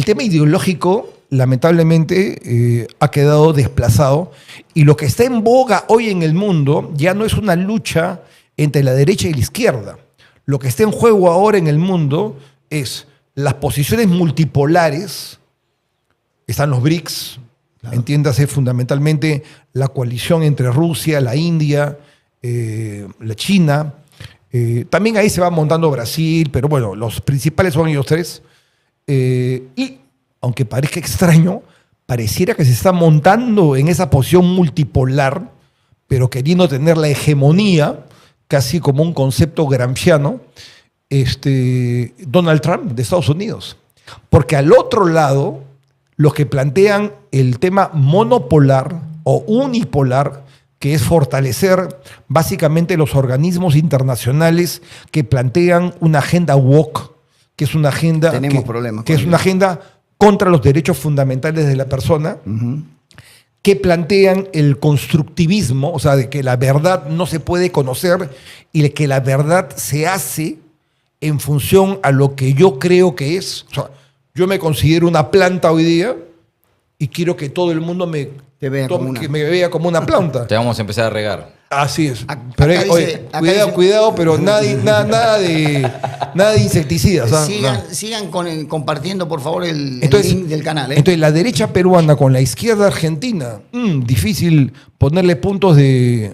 tema ideológico, lamentablemente, ha quedado desplazado y lo que está en boga hoy en el mundo ya no es una lucha entre la derecha y la izquierda. Lo que está en juego ahora en el mundo es las posiciones multipolares. Están los BRICS, claro. Entiéndase fundamentalmente la coalición entre Rusia, la India, la China. También ahí se va montando Brasil, pero bueno, los principales son ellos tres. Y, aunque parezca extraño, pareciera que se está montando en esa posición multipolar, pero queriendo tener la hegemonía, casi como un concepto gramsciano, Donald Trump de Estados Unidos. Porque al otro lado, los que plantean el tema monopolar o unipolar, que es fortalecer básicamente los organismos internacionales que plantean una agenda woke, que es una agenda, que es una agenda contra los derechos fundamentales de la persona, que plantean el constructivismo, o sea, de que la verdad no se puede conocer y de que la verdad se hace en función a lo que yo creo que es. O sea, yo me considero una planta hoy día y quiero que todo el mundo me vea como una planta. Te vamos a empezar a regar. Así es. Pero cuidado, pero nada de insecticidas. Sigan compartiendo, por favor, el link del canal. Entonces, la derecha peruana con la izquierda argentina, difícil ponerle puntos de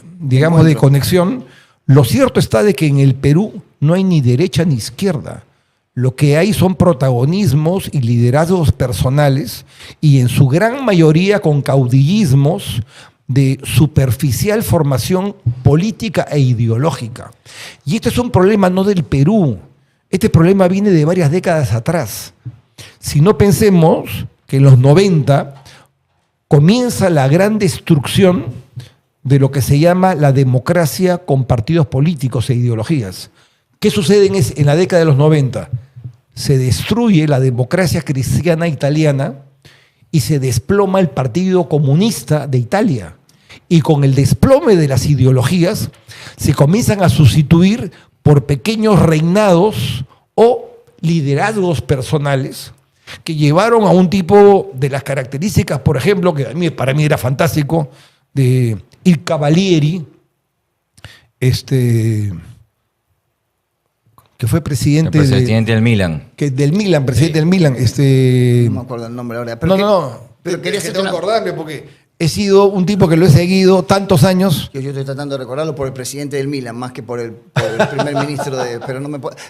conexión. Lo cierto está de que en el Perú no hay ni derecha ni izquierda. Lo que hay son protagonismos y liderazgos personales y en su gran mayoría con caudillismos de superficial formación política e ideológica. Y este es un problema no del Perú. Este problema viene de varias décadas atrás. Si no pensemos que en los 90 comienza la gran destrucción de lo que se llama la democracia con partidos políticos e ideologías. ¿Qué sucede en la década de los 90? Se destruye la democracia cristiana italiana y se desploma el Partido Comunista de Italia. Y con el desplome de las ideologías se comienzan a sustituir por pequeños reinados o liderazgos personales que llevaron a un tipo de las características, por ejemplo, que para mí era fantástico, de Il Cavalieri, que fue presidente del Milan. Del Milan. No me acuerdo el nombre ahora. Pero quería acordarme porque he sido un tipo que lo he seguido tantos años. Yo estoy tratando de recordarlo por el presidente del Milan, más que por el primer ministro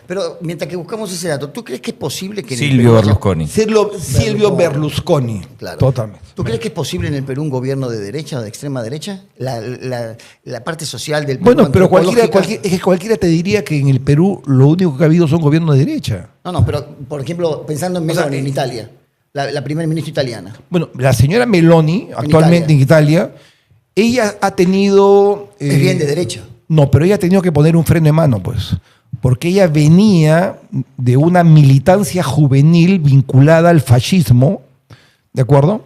pero mientras que buscamos ese dato, ¿tú crees que es posible que Silvio Berlusconi. Silvio Berlusconi. Claro. Totalmente. ¿Tú crees que es posible en el Perú un gobierno de derecha o de extrema derecha? La parte social del Perú. Bueno, pero cualquiera te diría que en el Perú lo único que ha habido son gobiernos de derecha. No, pero por ejemplo, pensando en Meloni, en Italia. La primera ministra italiana. Bueno, la señora Meloni, actualmente en Italia, ella ha tenido... es bien de derecha. No, pero ella ha tenido que poner un freno de mano, pues. Porque ella venía de una militancia juvenil vinculada al fascismo, ¿de acuerdo?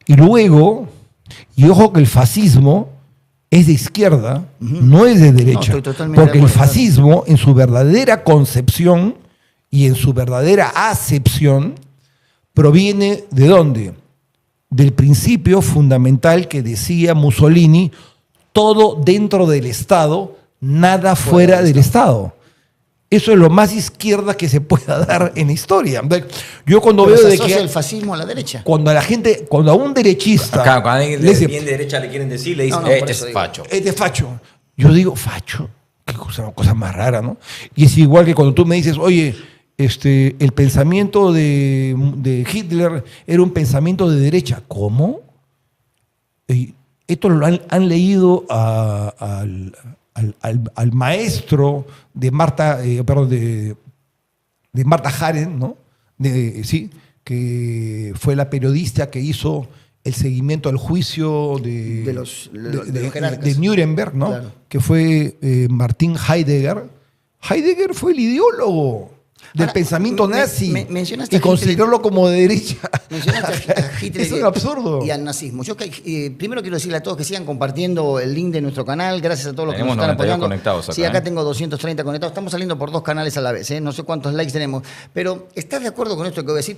Y luego, y ojo que el fascismo es de izquierda, no es de derecha. No, estoy totalmente porque de acuerdo, el fascismo, en su verdadera concepción y en su verdadera acepción, proviene ¿de dónde? Del principio fundamental que decía Mussolini: todo dentro del Estado, nada fuera del Estado. Eso es lo más izquierda que se pueda dar en la historia. Yo cuando pero veo se de que el fascismo a la derecha. Cuando a un derechista, acá, cuando alguien bien de derecha le quieren decir, le dicen, este es facho. Este es facho. Yo digo, facho, qué cosa más rara, ¿no? Y es igual que cuando tú me dices, oye, el pensamiento de Hitler era un pensamiento de derecha. ¿Cómo? Esto lo han leído al maestro de Marta, de Marta Haren, ¿no? Que fue la periodista que hizo el seguimiento al juicio de Nuremberg, ¿no? Claro. Que fue Martin Heidegger. Heidegger fue el ideólogo del pensamiento nazi y considerarlo como de derecha. Mencionaste a Hitler. Eso es absurdo. Y al nazismo. Yo primero quiero decirle a todos que sigan compartiendo el link de nuestro canal. Gracias a todos los que nos están apoyando. Conectados acá, sí, acá tengo 230 conectados. Estamos saliendo por 2 canales a la vez. No sé cuántos likes tenemos. Pero ¿estás de acuerdo con esto que voy a decir?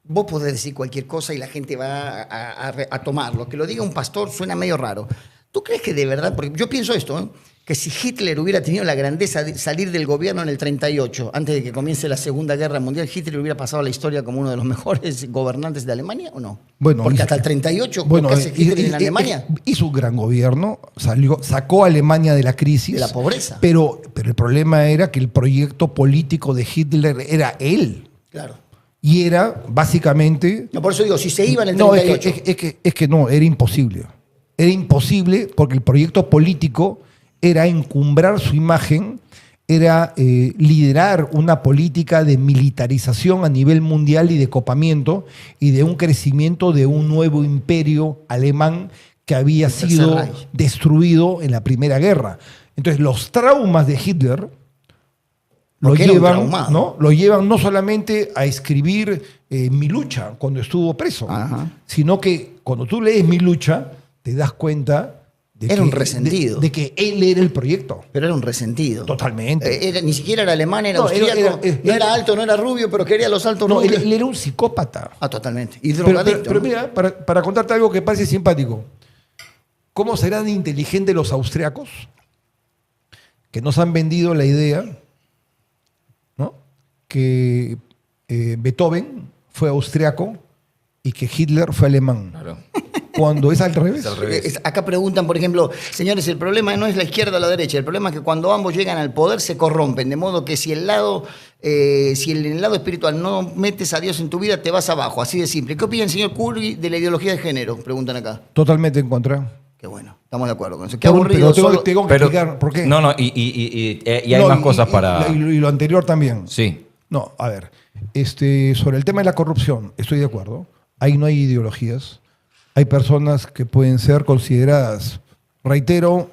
vos podés decir cualquier cosa y la gente va a tomarlo. Que lo diga un pastor suena medio raro. ¿Tú crees que de verdad, porque yo pienso esto, ¿eh? Que si Hitler hubiera tenido la grandeza de salir del gobierno en el 38, antes de que comience la Segunda Guerra Mundial, Hitler hubiera pasado a la historia como uno de los mejores gobernantes de Alemania, ¿o no? Bueno, porque hasta el 38, ¿qué hace Hitler en Alemania? Hizo un gran gobierno, sacó a Alemania de la crisis. De la pobreza. Pero el problema era que el proyecto político de Hitler era él. Claro. Y era, básicamente... No, por eso digo, si se iba en el 38... Es que no, era imposible. Era imposible porque el proyecto político era encumbrar su imagen, era liderar una política de militarización a nivel mundial y de copamiento y de un crecimiento de un nuevo imperio alemán que había sido destruido en la Primera Guerra. Entonces, los traumas de Hitler lo llevan no solamente a escribir Mi lucha cuando estuvo preso, sino que cuando tú lees Mi lucha te das cuenta era un resentido. De que él era el proyecto. Pero era un resentido. Totalmente. Ni siquiera era alemán, era austríaco. No era alto, no era rubio, pero quería los altos rubios. Él era un psicópata. Totalmente. Y drogadicto. Pero mira, para contarte algo que parece simpático. ¿Cómo serán inteligentes los austriacos que nos han vendido la idea, ¿no?, que Beethoven fue austriaco y que Hitler fue alemán? Claro. Cuando es al revés. Es al revés. Acá preguntan, por ejemplo, señores, el problema no es la izquierda o la derecha, el problema es que cuando ambos llegan al poder se corrompen, de modo que si en el lado espiritual no metes a Dios en tu vida, te vas abajo, así de simple. ¿Qué opina el señor Curry de la ideología de género? Preguntan acá. Totalmente en contra. Qué bueno, estamos de acuerdo con eso. Qué aburrido. Pero tengo que explicar por qué. No, y hay más cosas para... Y lo anterior también. Sí. No, a ver, sobre el tema de la corrupción, estoy de acuerdo. Ahí no hay ideologías. Hay personas que pueden ser consideradas, reitero,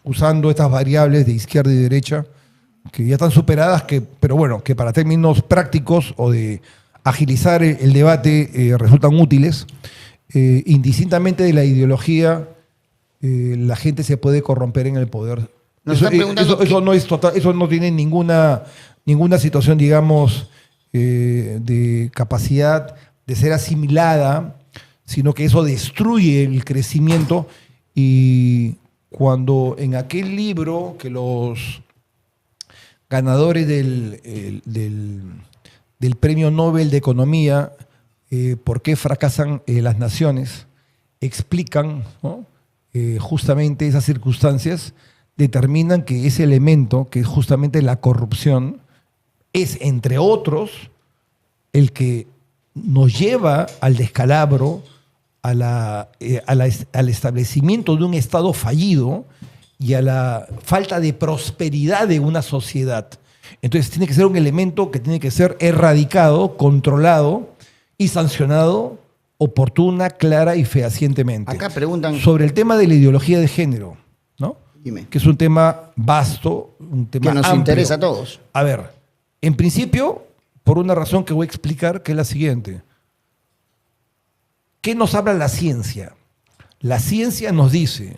usando estas variables de izquierda y derecha, que ya están superadas, pero bueno, que para términos prácticos o de agilizar el debate resultan útiles. Indistintamente de la ideología, la gente se puede corromper en el poder. Eso no tiene ninguna situación, digamos, de capacidad de ser asimilada, sino que eso destruye el crecimiento. Y cuando en aquel libro que los ganadores del Premio Nobel de Economía, ¿por qué fracasan las naciones?, explican, ¿no?, justamente esas circunstancias, determinan que ese elemento, que es justamente la corrupción, es, entre otros, el que nos lleva al descalabro, al establecimiento de un Estado fallido y a la falta de prosperidad de una sociedad. Entonces tiene que ser un elemento que tiene que ser erradicado, controlado y sancionado oportuna, clara y fehacientemente. Acá preguntan... Sobre el tema de la ideología de género, ¿no? Dime. Que es un tema vasto, un tema que nos amplio. Interesa a todos. A ver, en principio, por una razón que voy a explicar, que es la siguiente. ¿Qué nos habla la ciencia? La ciencia nos dice,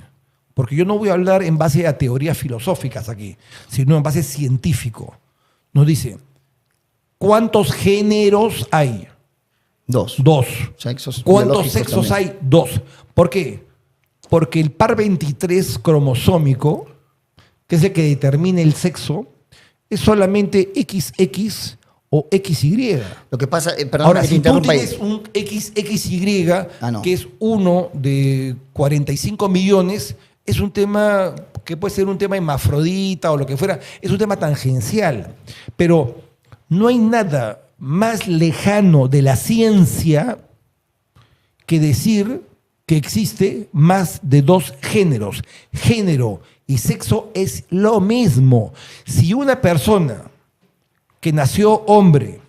porque yo no voy a hablar en base a teorías filosóficas aquí, sino en base científico. Nos dice, ¿cuántos géneros hay? Dos. Sexos. ¿Cuántos sexos hay? Dos. ¿Por qué? Porque el par 23 cromosómico, que es el que determina el sexo, es solamente XX o XY. Lo que pasa, ahora, si tú tienes un XXY, que es uno de 45 millones, es un tema que puede ser un tema hermafrodita o lo que fuera, es un tema tangencial. Pero no hay nada más lejano de la ciencia que decir que existe más de dos géneros. Género y sexo es lo mismo. Si una persona que nació hombre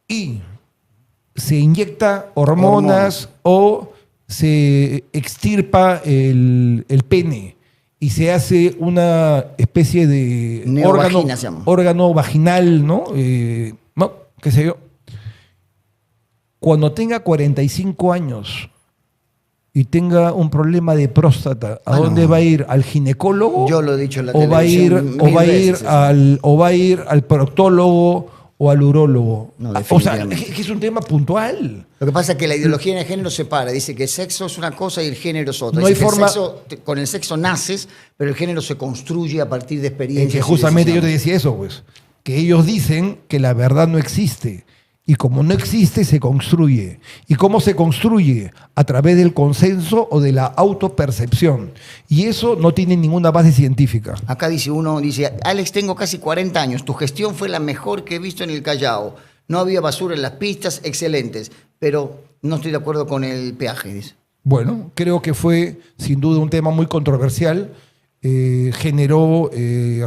y se inyecta hormonas o se extirpa el pene y se hace una especie de órgano vaginal, ¿no? No, qué sé yo. Cuando tenga 45 años y tenga un problema de próstata, ¿a dónde va a ir? ¿Al ginecólogo? Yo lo he dicho en la televisión. ¿O va a ir al proctólogo o al urólogo. No, O sea, definitivamente. es un tema puntual. Lo que pasa es que la ideología de género separa. Dice que el sexo es una cosa y el género es otra. No Dice hay que forma- con el sexo naces, pero el género se construye a partir de En experiencias. que y justamente yo te decisiones. decía eso, pues. Que ellos dicen que la verdad no existe. Y como no existe, se construye. ¿Y cómo se construye? A través del consenso o de la autopercepción. Y eso no tiene ninguna base científica. Acá dice Alex, tengo casi 40 años. Tu gestión fue la mejor que he visto en el Callao. No había basura en las pistas, excelentes. Pero no estoy de acuerdo con el peaje, dice. Bueno, creo que fue sin duda un tema muy controversial. Generó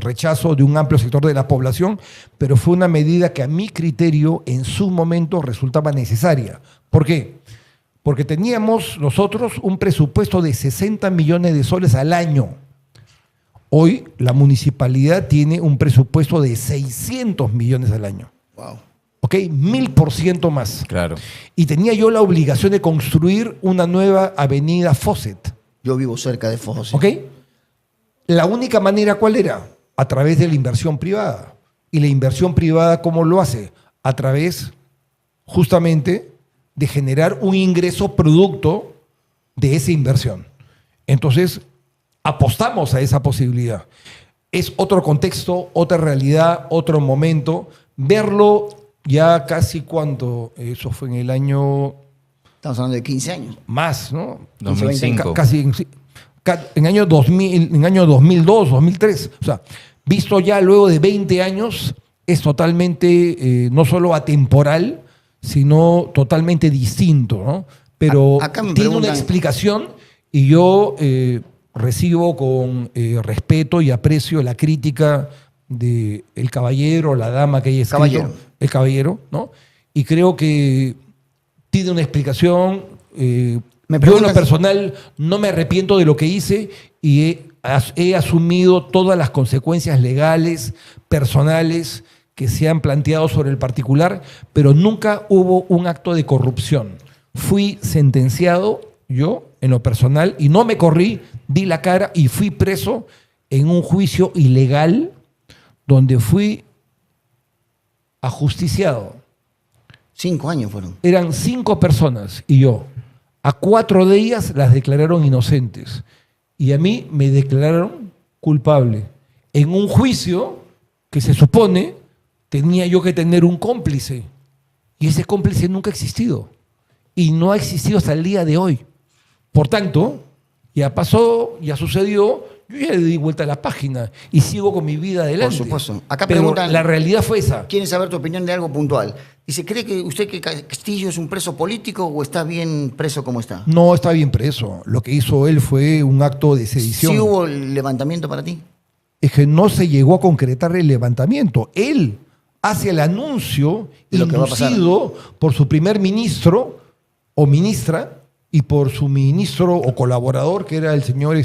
rechazo de un amplio sector de la población, pero fue una medida que a mi criterio en su momento resultaba necesaria. ¿Por qué? Porque teníamos nosotros un presupuesto de 60 millones de soles al año. Hoy la municipalidad tiene un presupuesto de 600 millones al año. Wow. ¿Ok? 1000% más. Claro. Y tenía yo la obligación de construir una nueva avenida Fawcett. Yo vivo cerca de Fossi. ¿Ok? La única manera, ¿cuál era? A través de la inversión privada. ¿Y la inversión privada cómo lo hace? A través, justamente, de generar un ingreso producto de esa inversión. Entonces, apostamos a esa posibilidad. Es otro contexto, otra realidad, otro momento. Verlo ya casi cuánto, eso fue en el año Estamos hablando de 15 años. más, ¿no? 2005. Casi en año 2000, en año 2002, 2003. O sea, visto ya luego de 20 años, es totalmente no solo atemporal, sino totalmente distinto, ¿no? Pero Acá me tiene una preguntan- explicación y yo recibo con respeto y aprecio la crítica de el caballero, la dama que haya escrito. Caballero. El caballero, ¿no? Y creo que tiene una explicación. Me Yo en lo preguntas- personal no me arrepiento de lo que hice y he asumido todas las consecuencias legales, personales que se han planteado sobre el particular, pero nunca hubo un acto de corrupción. Fui sentenciado yo en lo personal y no me corrí, di la cara y fui preso en un juicio ilegal donde fui ajusticiado. 5 años fueron. Eran 5 personas y yo. A 4 de ellas las declararon inocentes y a mí me declararon culpable. En un juicio que se supone tenía yo que tener un cómplice y ese cómplice nunca ha existido y no ha existido hasta el día de hoy. Por tanto, ya pasó, ya sucedió, yo ya le di vuelta a la página y sigo con mi vida adelante. Por supuesto. Acá pero preguntan- la realidad fue esa. Quieren saber tu opinión de algo puntual. Dice, ¿cree que usted que Castillo es un preso político o está bien preso como está? No está bien preso. Lo que hizo él fue un acto de sedición. ¿Sí hubo el levantamiento para ti? Es que no se llegó a concretar el levantamiento. Él hace el anuncio De lo que va a pasar. inducido por su primer ministro o ministra y por su ministro o colaborador, que era el señor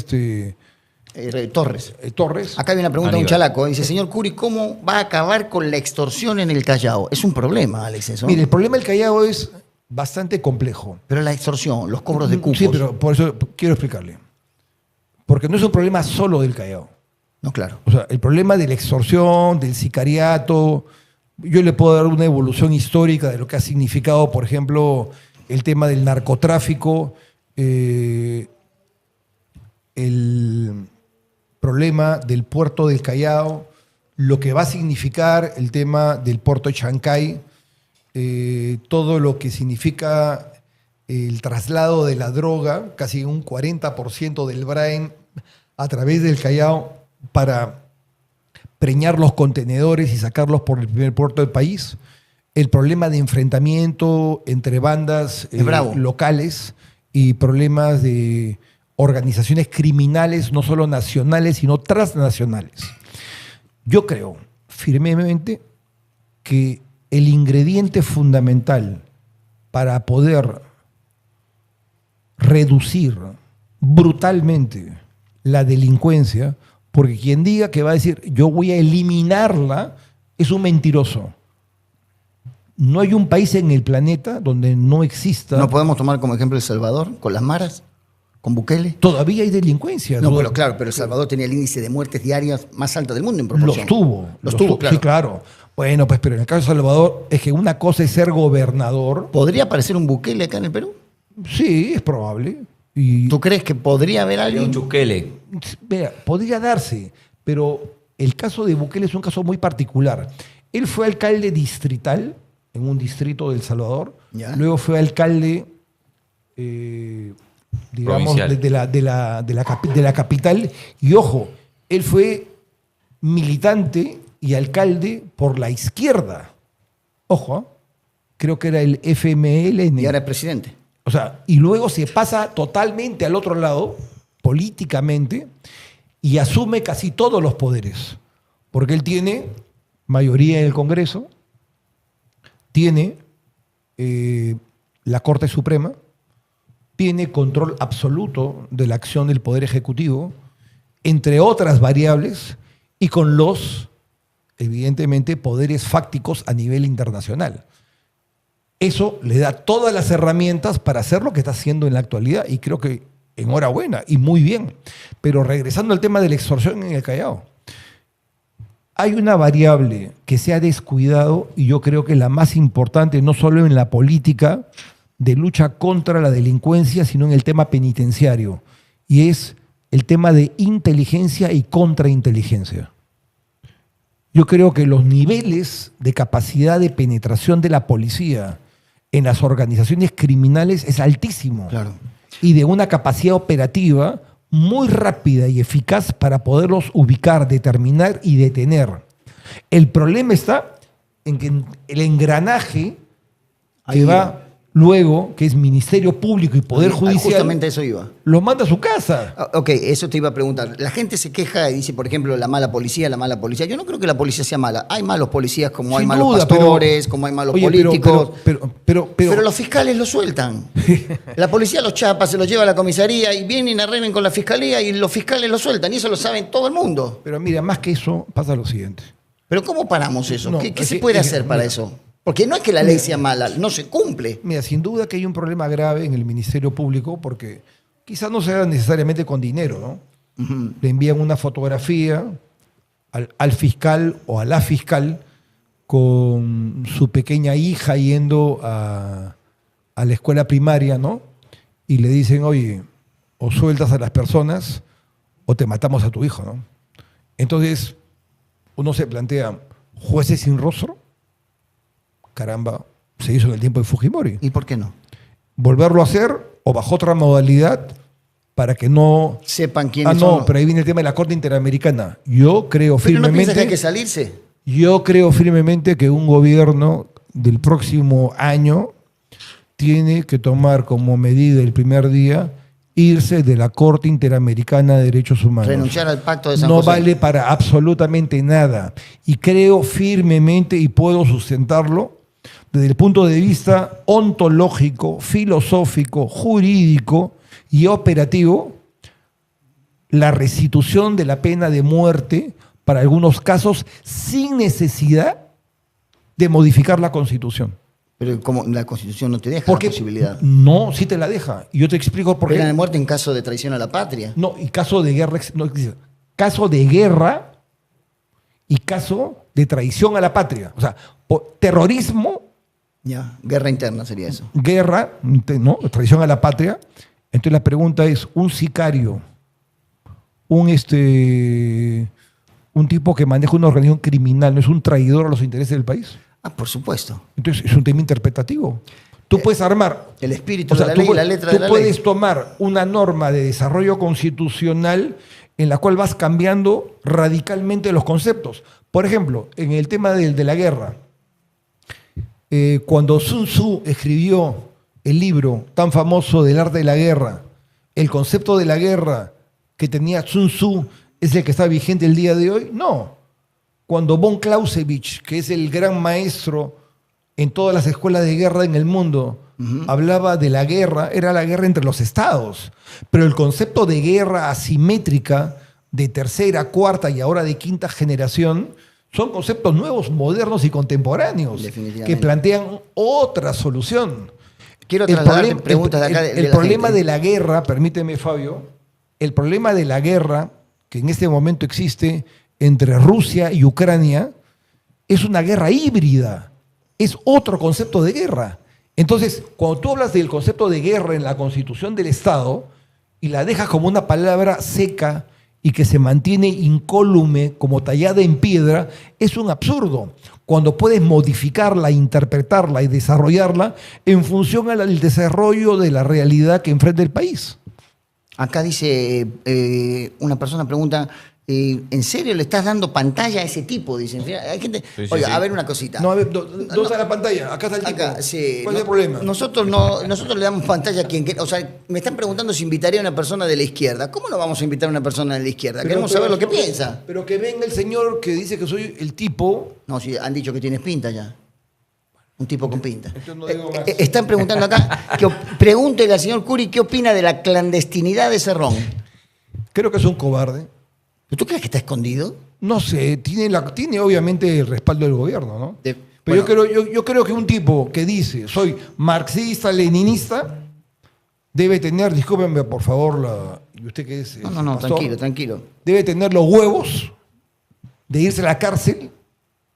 Torres. Torres. Acá hay una pregunta de un Aníbal. chalaco. Dice, señor Curi, ¿cómo va a acabar con la extorsión en el Callao? Es un problema, Alex, eso. Mire, el problema del Callao es bastante complejo. Pero la extorsión, los cobros de cupos. Sí, pero por eso quiero explicarle. Porque no es un problema solo del Callao. No, claro. O sea, el problema de la extorsión, del sicariato, yo le puedo dar una evolución histórica de lo que ha significado, por ejemplo, el tema del narcotráfico, el problema del puerto del Callao, lo que va a significar el tema del puerto de Chancay, todo lo que significa el traslado de la droga, casi un 40% del Brain a través del Callao para preñar los contenedores y sacarlos por el primer puerto del país, el problema de enfrentamiento entre bandas locales y problemas de organizaciones criminales, no solo nacionales, sino transnacionales. Yo creo firmemente que el ingrediente fundamental para poder reducir brutalmente la delincuencia, porque quien diga que va a decir yo voy a eliminarla es un mentiroso. No hay un país en el planeta donde no exista. ¿No podemos tomar como ejemplo El Salvador, con las maras, con Bukele? Todavía hay delincuencia. No, pero claro, pero El Salvador tenía el índice de muertes diarias más alto del mundo en proporción. Los tuvo, claro. sí, claro. Bueno, pues, pero en el caso de Salvador es que una cosa es ser gobernador. ¿Podría aparecer un Bukele acá en el Perú? Sí, es probable. ¿Tú crees que podría haber alguien? Un Chukele. Vea, podría darse, pero el caso de Bukele es un caso muy particular. Él fue alcalde distrital en un distrito de El Salvador, ¿Ya? Luego fue alcalde, digamos, de la capital, y ojo, él fue militante y alcalde por la izquierda. Ojo, creo que era el FMLN. Y ahora es presidente. O sea, y luego se pasa totalmente al otro lado, políticamente, y asume casi todos los poderes. Porque él tiene mayoría en el Congreso, tiene la Corte Suprema, tiene control absoluto de la acción del Poder Ejecutivo, entre otras variables, y con los, evidentemente, poderes fácticos a nivel internacional. Eso le da todas las herramientas para hacer lo que está haciendo en la actualidad, y creo que enhorabuena y muy bien. Pero regresando al tema de la extorsión en el Callao, hay una variable que se ha descuidado y yo creo que la más importante, no solo en la política de lucha contra la delincuencia, sino en el tema penitenciario, y es el tema de inteligencia y contrainteligencia. Yo creo que los niveles de capacidad de penetración de la policía en las organizaciones criminales es altísimo. Claro. Y de una capacidad operativa muy rápida y eficaz para poderlos ubicar, determinar y detener. El problema está en que el engranaje que va luego, que es Ministerio Público y Poder Judicial, justamente eso iba. los manda a su casa. Ok, eso te iba a preguntar. La gente se queja y dice, por ejemplo, la mala policía, la mala policía. Yo no creo que la policía sea mala. Hay malos policías como Sin hay malos duda, pastores, como hay malos oye, políticos. Pero los fiscales lo sueltan. La policía los chapa, se los lleva a la comisaría y vienen, arremen con la fiscalía y los fiscales lo sueltan. Y eso lo saben todo el mundo. Pero mira, más que eso, pasa lo siguiente. ¿Pero cómo paramos eso? No, ¿Qué se puede hacer para eso? Porque no es que la ley sea mala, no se cumple. Mira, sin duda que hay un problema grave en el Ministerio Público porque quizás no sea necesariamente con dinero, ¿no? Uh-huh. Le envían una fotografía al fiscal o a la fiscal con su pequeña hija yendo a la escuela primaria, ¿no? Y le dicen, oye, o sueltas a las personas o te matamos a tu hijo, ¿no? Entonces, uno se plantea, ¿jueces sin rostro? Caramba, se hizo en el tiempo de Fujimori. ¿Y por qué no? ¿Volverlo a hacer o bajo otra modalidad para que no sepan quiénes son? No, pero ahí viene el tema de la Corte Interamericana. Yo creo firmemente. ¿Pero no piensas que hay que salirse? Yo creo firmemente que un gobierno del próximo año tiene que tomar como medida el primer día irse de la Corte Interamericana de Derechos Humanos. Renunciar al Pacto de San José. No vale para absolutamente nada. Y creo firmemente, y puedo sustentarlo, desde el punto de vista ontológico, filosófico, jurídico y operativo, la restitución de la pena de muerte para algunos casos sin necesidad de modificar la Constitución. Pero como la Constitución no te deja la posibilidad. No, sí te la deja. Y yo te explico por qué. Pena de muerte en caso de traición a la patria. No, y caso de guerra, no, caso de guerra y caso de traición a la patria. O sea, terrorismo. Ya, guerra interna sería eso. Guerra, ¿no? Traición a la patria. Entonces la pregunta es, ¿un sicario, un tipo que maneja una organización criminal, no es un traidor a los intereses del país? Ah, por supuesto. Entonces es un tema interpretativo. Tú puedes armar... El espíritu de la ley y la letra de la ley. Tú puedes tomar una norma de desarrollo constitucional en la cual vas cambiando radicalmente los conceptos. Por ejemplo, en el tema de la guerra, cuando Sun Tzu escribió el libro tan famoso del arte de la guerra, el concepto de la guerra que tenía Sun Tzu es el que está vigente el día de hoy. No. Cuando von Clausewitz, que es el gran maestro en todas las escuelas de guerra en el mundo, hablaba de la guerra, era la guerra entre los estados. Pero el concepto de guerra asimétrica de tercera, cuarta y ahora de quinta generación son conceptos nuevos, modernos y contemporáneos que plantean otra solución. Quiero trasladar preguntas de acá. El problema de la guerra, permíteme, Fabio, el problema de la guerra que en este momento existe entre Rusia y Ucrania es una guerra híbrida, es otro concepto de guerra. Entonces, cuando tú hablas del concepto de guerra en la Constitución del Estado y la dejas como una palabra seca y que se mantiene incólume, como tallada en piedra, es un absurdo. Cuando puedes modificarla, interpretarla y desarrollarla en función al desarrollo de la realidad que enfrenta el país. Acá dice, una persona pregunta, ¿en serio le estás dando pantalla a ese tipo? Dicen. Hay gente. Sí, Oiga, sí. a ver una cosita. No, a ver, ¿dónde está la pantalla? Acá está el tipo. Acá, sí. ¿Cuál es el problema? Nosotros le damos pantalla a quien quiera. O sea, me están preguntando si invitaría a una persona de la izquierda. ¿Cómo no vamos a invitar a una persona de la izquierda? Queremos saber lo que piensa. Pero que venga el señor que dice que soy el tipo. No, sí, han dicho que tienes pinta ya. Un tipo con pinta. Entonces no digo más. Están preguntando acá, pregúntele al señor Curi qué opina de la clandestinidad de Cerrón. Creo que es un cobarde. ¿Tú crees que está escondido? No sé, tiene obviamente el respaldo del gobierno, ¿no? Pero Bueno. yo creo que un tipo que dice soy marxista, leninista, debe tener, discúlpenme por favor, ¿y usted qué es? No, pastor? tranquilo. Debe tener los huevos de irse a la cárcel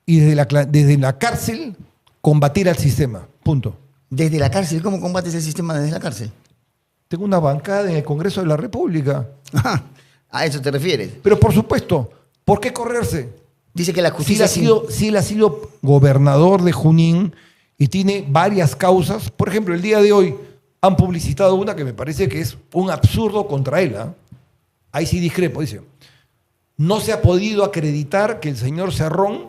y desde la cárcel combatir al sistema. Punto. Desde la cárcel, ¿cómo combates el sistema desde la cárcel? Tengo una bancada en el Congreso de la República. ¿A eso te refieres? Pero por supuesto, ¿por qué correrse? Dice que la Si él, justicia... ha sido gobernador de Junín y tiene varias causas, por ejemplo, el día de hoy han publicitado una que me parece que es un absurdo contra él. Ahí sí discrepo, dice. No se ha podido acreditar que el señor Cerrón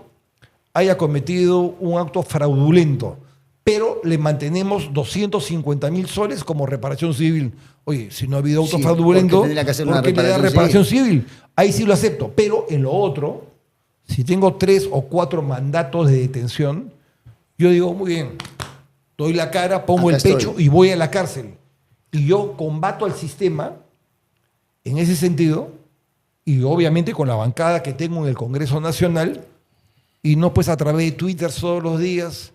haya cometido un acto fraudulento, pero le mantenemos 250.000 soles como reparación civil. Oye, si no ha habido auto fraudulento, porque tendría que hacer ¿por qué le da reparación civil? Ahí sí lo acepto, pero en lo otro, si tengo 3 o 4 mandatos de detención, yo digo, muy bien, doy la cara, pongo Acá el pecho estoy. y voy a la cárcel. Y yo combato al sistema en ese sentido, y obviamente con la bancada que tengo en el Congreso Nacional, y no pues a través de Twitter todos los días,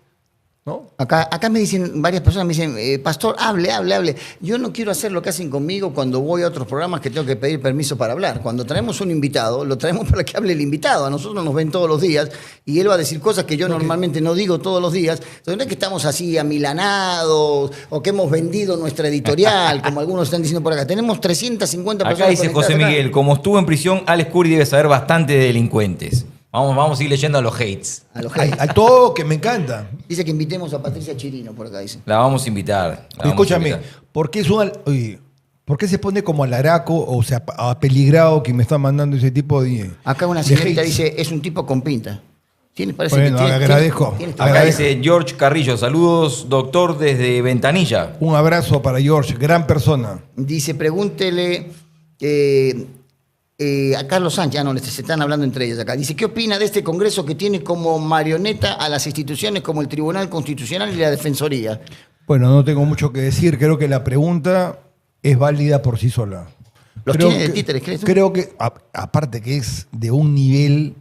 ¿no? Acá me dicen, varias personas me dicen, pastor, hable. Yo no quiero hacer lo que hacen conmigo cuando voy a otros programas que tengo que pedir permiso para hablar. Cuando traemos un invitado, lo traemos para que hable el invitado. A nosotros nos ven todos los días y él va a decir cosas que yo normalmente no digo todos los días. Entonces no es que estamos así amilanados o que hemos vendido nuestra editorial, como algunos están diciendo por acá. Tenemos 350 personas. Acá dice José conectadas acá. Miguel, como estuvo en prisión, Alex Curi debe saber bastante de delincuentes. Vamos a ir leyendo a los hates. A los que- Al toque, me encanta. Dice que invitemos a Patricia Chirino por acá, dice. La vamos a invitar. la vamos a Escúchame, invitar. ¿por qué, ¿por qué se pone como alaraco o sea, apeligrado quien me está mandando ese tipo de... Acá una de señorita hates? dice, es un tipo con pinta. Parece Bueno, que tiene- agradezco. tiene- Acá dice George Carrillo, saludos doctor desde Ventanilla. Un abrazo para George, gran persona. Dice, pregúntele a Carlos Sánchez, no, se están hablando entre ellos acá. Dice, ¿qué opina de este Congreso que tiene como marioneta a las instituciones como el Tribunal Constitucional y la Defensoría? Bueno, no tengo mucho que decir, creo que la pregunta es válida por sí sola. ¿Los Creo tiene de que- títeres, crees tú? Creo que, aparte que es de un nivel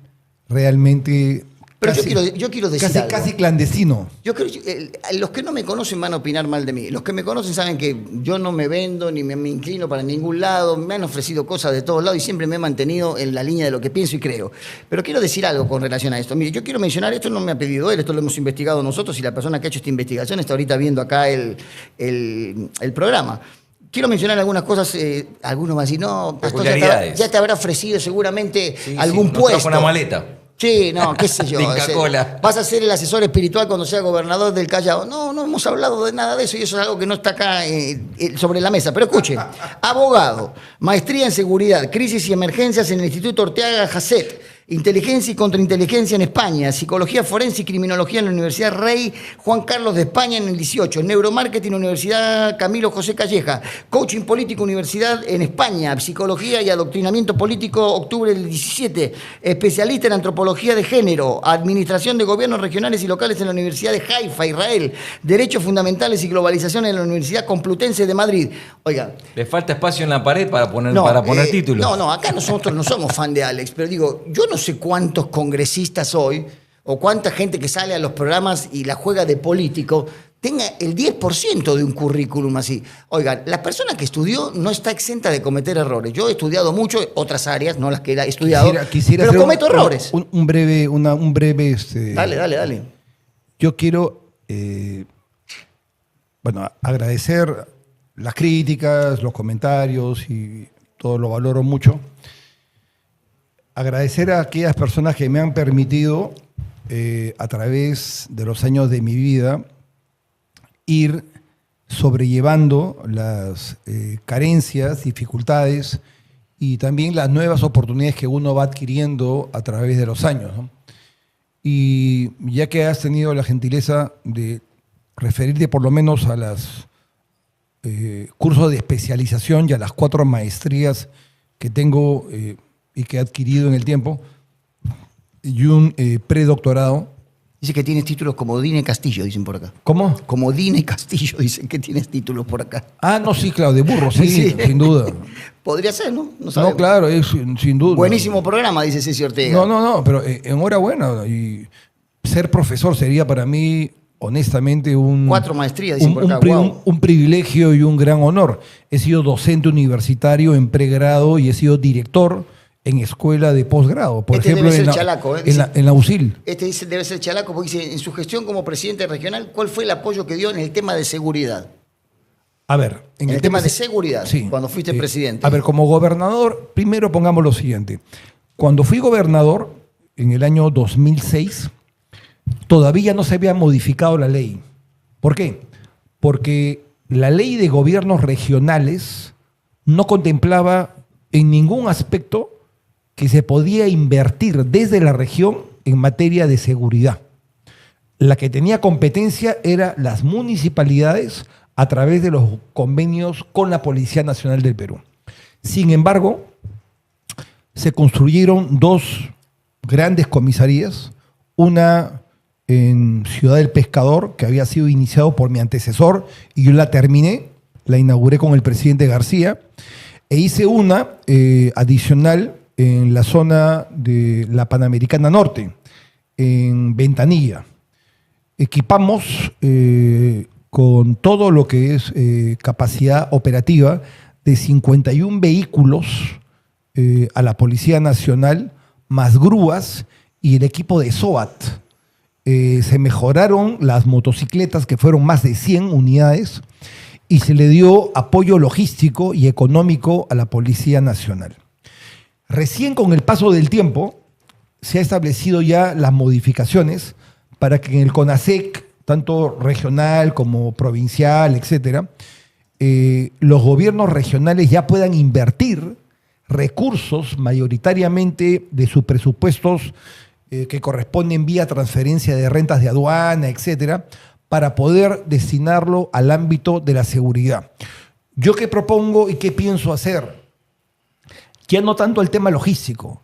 realmente... Pero yo quiero decir algo. casi clandestino. Yo creo que los que no me conocen van a opinar mal de mí. Los que me conocen saben que yo no me vendo ni me inclino para ningún lado. Me han ofrecido cosas de todos lados y siempre me he mantenido en la línea de lo que pienso y creo. Pero quiero decir algo con relación a esto. Mire, yo quiero mencionar, esto no me ha pedido él, esto lo hemos investigado nosotros y la persona que ha hecho esta investigación está ahorita viendo acá el programa. Quiero mencionar algunas cosas, algunos van a decir, no, pastor, Peculiaridades. ya te habrá ofrecido seguramente Sí, algún sí, nos puesto. trajo una maleta. Sí, no, qué sé yo. De Inca Kola. Vas a ser el asesor espiritual cuando sea gobernador del Callao. No hemos hablado de nada de eso y eso es algo que no está acá sobre la mesa. Pero escuche, abogado, maestría en seguridad, crisis y emergencias en el Instituto Ortega Gasset, inteligencia y contrainteligencia en España, psicología forense y criminología en la Universidad Rey Juan Carlos de España en el 18, neuromarketing Universidad Camilo José Calleja, coaching político Universidad en España, psicología y adoctrinamiento político octubre del 17, especialista en antropología de género, administración de gobiernos regionales y locales en la Universidad de Haifa, Israel, derechos fundamentales y globalización en la Universidad Complutense de Madrid. Oiga, Le falta espacio en la pared para poner, títulos. no, acá nosotros no somos fan de Alex, pero digo, yo no sé cuántos congresistas hoy o cuánta gente que sale a los programas y la juega de político tenga el 10% de un currículum así. Oigan, la persona que estudió no está exenta de cometer errores. Yo he estudiado mucho otras áreas, no las que he estudiado, Quisiera pero hacer cometo errores. Un breve. Dale. Yo quiero agradecer las críticas, los comentarios y todo lo valoro mucho. Agradecer a aquellas personas que me han permitido, a través de los años de mi vida, ir sobrellevando las carencias, dificultades y también las nuevas oportunidades que uno va adquiriendo a través de los años, ¿no? Y ya que has tenido la gentileza de referirte por lo menos a los cursos de especialización y a las 4 maestrías que tengo y que he adquirido en el tiempo, y un predoctorado. Dice que tienes títulos como Dine Castillo, dicen por acá. ¿Cómo? Como Dine Castillo, dicen que tienes títulos por acá. Ah, no, sí, claro, de burro, sí, Sí. sin duda. Podría ser, ¿no? No sabemos. No, claro, es sin duda. Buenísimo programa, dice Ceci Ortega. No, pero enhorabuena. Y ser profesor sería para mí, honestamente, 4 maestrías, dicen por acá. Wow. un privilegio y un gran honor. He sido docente universitario en pregrado y he sido director en escuela de posgrado. Por Este ejemplo, debe ser en Chalaco, ¿eh? en la USIL. Este dice, debe ser Chalaco, porque dice, en su gestión como presidente regional, ¿cuál fue el apoyo que dio en el tema de seguridad? A ver, En el tema de seguridad, cuando fuiste presidente. A ver, como gobernador, primero pongamos lo siguiente. Cuando fui gobernador, en el año 2006, todavía no se había modificado la ley. ¿Por qué? Porque la ley de gobiernos regionales no contemplaba en ningún aspecto que se podía invertir desde la región en materia de seguridad. La que tenía competencia era las municipalidades a través de los convenios con la Policía Nacional del Perú. Sin embargo, se construyeron 2 grandes comisarías, una en Ciudad del Pescador, que había sido iniciado por mi antecesor, y yo la terminé, la inauguré con el presidente García, e hice una adicional en la zona de la Panamericana Norte, en Ventanilla. Equipamos con todo lo que es capacidad operativa de 51 vehículos a la Policía Nacional, más grúas y el equipo de SOAT. Se mejoraron las motocicletas, que fueron más de 100 unidades, y se le dio apoyo logístico y económico a la Policía Nacional. Recién con el paso del tiempo se ha establecido ya las modificaciones para que en el CONASEC, tanto regional como provincial, etcétera, los gobiernos regionales ya puedan invertir recursos mayoritariamente de sus presupuestos que corresponden vía transferencia de rentas de aduana, etcétera, para poder destinarlo al ámbito de la seguridad. ¿Yo qué propongo y qué pienso hacer? Ya no tanto el tema logístico.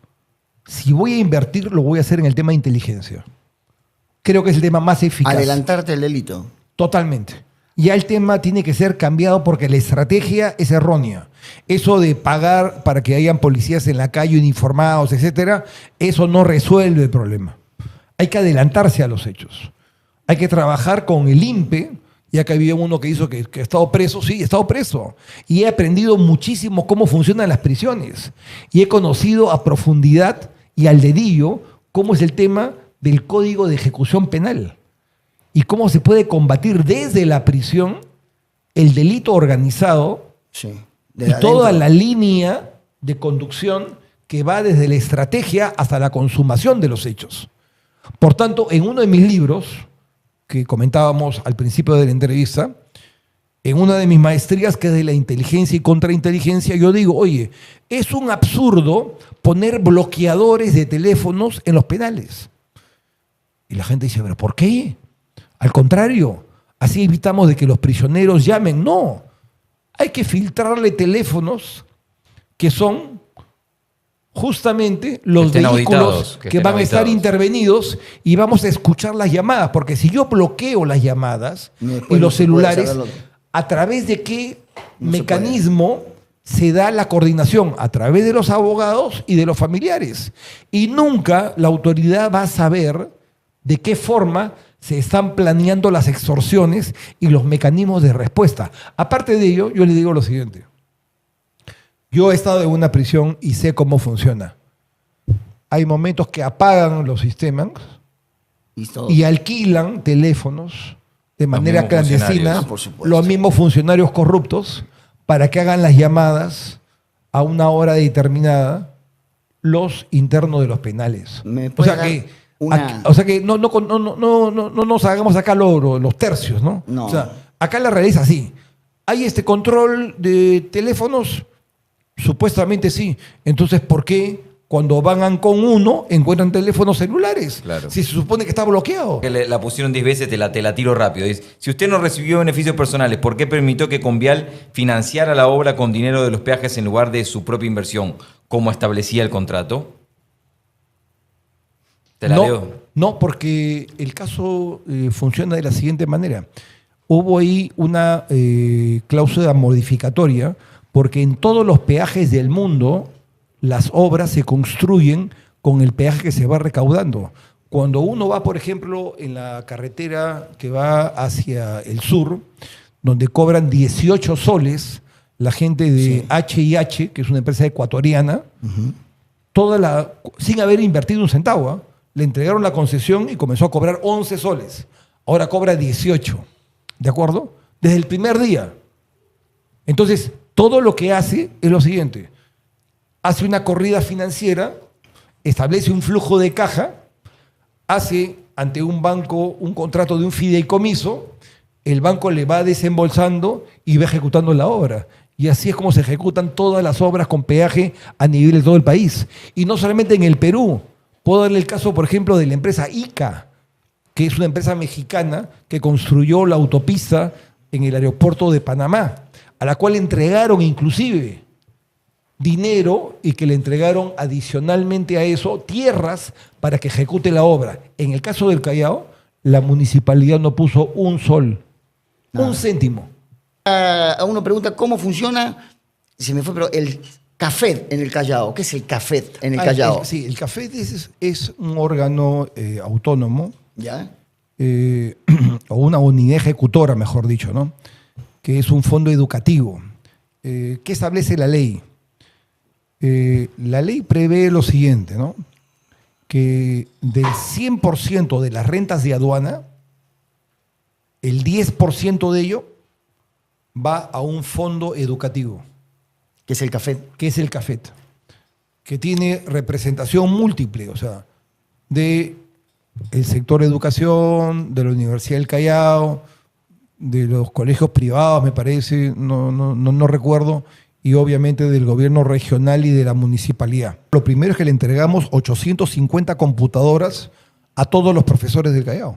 Si voy a invertir, lo voy a hacer en el tema de inteligencia. Creo que es el tema más eficaz. Adelantarte el delito. Totalmente. Ya el tema tiene que ser cambiado porque la estrategia es errónea. Eso de pagar para que hayan policías en la calle uniformados, etcétera, eso no resuelve el problema. Hay que adelantarse a los hechos. Hay que trabajar con el INPE, ya que había uno que hizo que ha estado preso. Sí, he estado preso. Y he aprendido muchísimo cómo funcionan las prisiones. Y he conocido a profundidad y al dedillo cómo es el tema del Código de Ejecución Penal. Y cómo se puede combatir desde la prisión el delito organizado, Sí. y toda la línea de conducción que va desde la estrategia hasta la consumación de los hechos. Por tanto, en uno de mis libros, que comentábamos al principio de la entrevista, en una de mis maestrías, que es de la inteligencia y contrainteligencia, yo digo, oye, es un absurdo poner bloqueadores de teléfonos en los penales. Y la gente dice, ¿pero por qué? Al contrario, así evitamos de que los prisioneros llamen. No, hay que filtrarle teléfonos que son justamente los vehículos que van a estar intervenidos, y vamos a escuchar las llamadas, porque si yo bloqueo las llamadas y los celulares, ¿a través de qué mecanismo se da la coordinación? A través de los abogados y de los familiares. Y nunca la autoridad va a saber de qué forma se están planeando las extorsiones y los mecanismos de respuesta. Aparte de ello, yo le digo lo siguiente. Yo he estado en una prisión y sé cómo funciona. Hay momentos que apagan los sistemas y alquilan teléfonos de manera clandestina, los mismos funcionarios corruptos, para que hagan las llamadas a una hora determinada los internos de los penales. O sea que no nos hagamos acá los tercios, ¿no? No. O sea, acá la realidad es así. ¿Hay este control de teléfonos? Supuestamente sí. Entonces, ¿por qué cuando van con uno encuentran teléfonos celulares? Claro. Si se supone que está bloqueado. Que la pusieron 10 veces, te la tiro rápido. Dice, si usted no recibió beneficios personales, ¿por qué permitió que Convial financiara la obra con dinero de los peajes en lugar de su propia inversión, como establecía el contrato? ¿Te la leo? No, porque el caso funciona de la siguiente manera. Hubo ahí una cláusula modificatoria, porque en todos los peajes del mundo las obras se construyen con el peaje que se va recaudando. Cuando uno va, por ejemplo, en la carretera que va hacia el sur, donde cobran 18 soles la gente de H&H, que es una empresa ecuatoriana, sin haber invertido un centavo, le entregaron la concesión y comenzó a cobrar 11 soles. Ahora cobra 18, ¿de acuerdo? Desde el primer día. Entonces, todo lo que hace es lo siguiente. Hace una corrida financiera, establece un flujo de caja, hace ante un banco un contrato de un fideicomiso, el banco le va desembolsando y va ejecutando la obra. Y así es como se ejecutan todas las obras con peaje a nivel de todo el país. Y no solamente en el Perú. Puedo darle el caso, por ejemplo, de la empresa ICA, que es una empresa mexicana que construyó la autopista en el aeropuerto de Panamá, a la cual entregaron inclusive dinero y que le entregaron adicionalmente a eso tierras para que ejecute la obra. En el caso del Callao, la municipalidad no puso un sol, un céntimo. A uno pregunta cómo funciona, se me fue, pero el CAFED en el Callao. ¿Qué es el CAFED en el Callao? Sí, el CAFED es un órgano autónomo, ¿Ya? o una unidad ejecutora, mejor dicho, ¿no? Que es un fondo educativo. ¿Qué establece la ley? La ley prevé lo siguiente, ¿no? Que del 100% de las rentas de aduana, el 10% de ello va a un fondo educativo. ¿Qué es el CAFED? Que es el CAFED, que tiene representación múltiple, o sea, de el sector educación, de la Universidad del Callao, de los colegios privados, me parece, no recuerdo, y obviamente del gobierno regional y de la municipalidad. Lo primero es que le entregamos 850 computadoras a todos los profesores del Callao.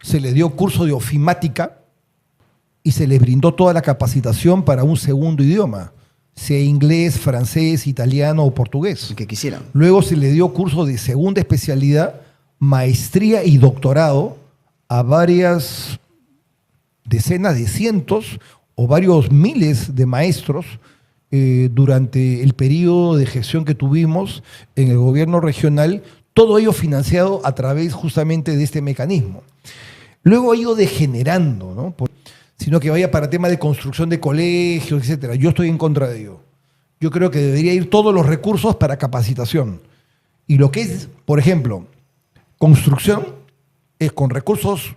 Se les dio curso de ofimática y se les brindó toda la capacitación para un segundo idioma, sea inglés, francés, italiano o portugués. El que quisieran. Luego se le dio curso de segunda especialidad, maestría y doctorado a varias decenas de cientos o varios miles de maestros durante el periodo de gestión que tuvimos en el gobierno regional, todo ello financiado a través justamente de este mecanismo. Luego ha ido degenerando, ¿no? Sino que vaya para tema de construcción de colegios, etcétera. Yo estoy en contra de ello. Yo creo que debería ir todos los recursos para capacitación. Y lo que es, por ejemplo, construcción, es con recursos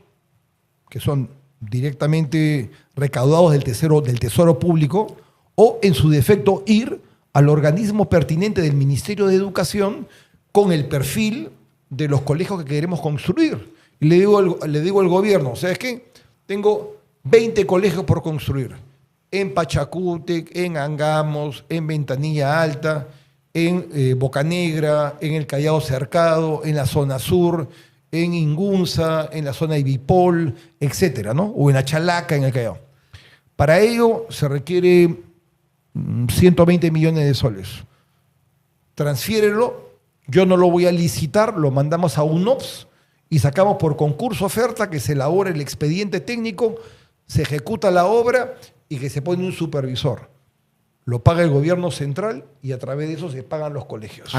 que son directamente recaudados del tesoro público, o en su defecto ir al organismo pertinente del Ministerio de Educación con el perfil de los colegios que queremos construir. Y le digo al gobierno, ¿sabes qué? Tengo 20 colegios por construir. En Pachacútec, en Angamos, en Ventanilla Alta, en Boca Negra, en el Callao Cercado, en la zona sur, en Ingunza, en la zona de Bipol, etcétera, ¿no? O en la Chalaca, en el Callao. Para ello se requiere 120 millones de soles. Transfiérelo, yo no lo voy a licitar, lo mandamos a UNOPS y sacamos por concurso oferta que se elabore el expediente técnico, se ejecuta la obra y que se pone un supervisor. Lo paga el gobierno central y a través de eso se pagan los colegios.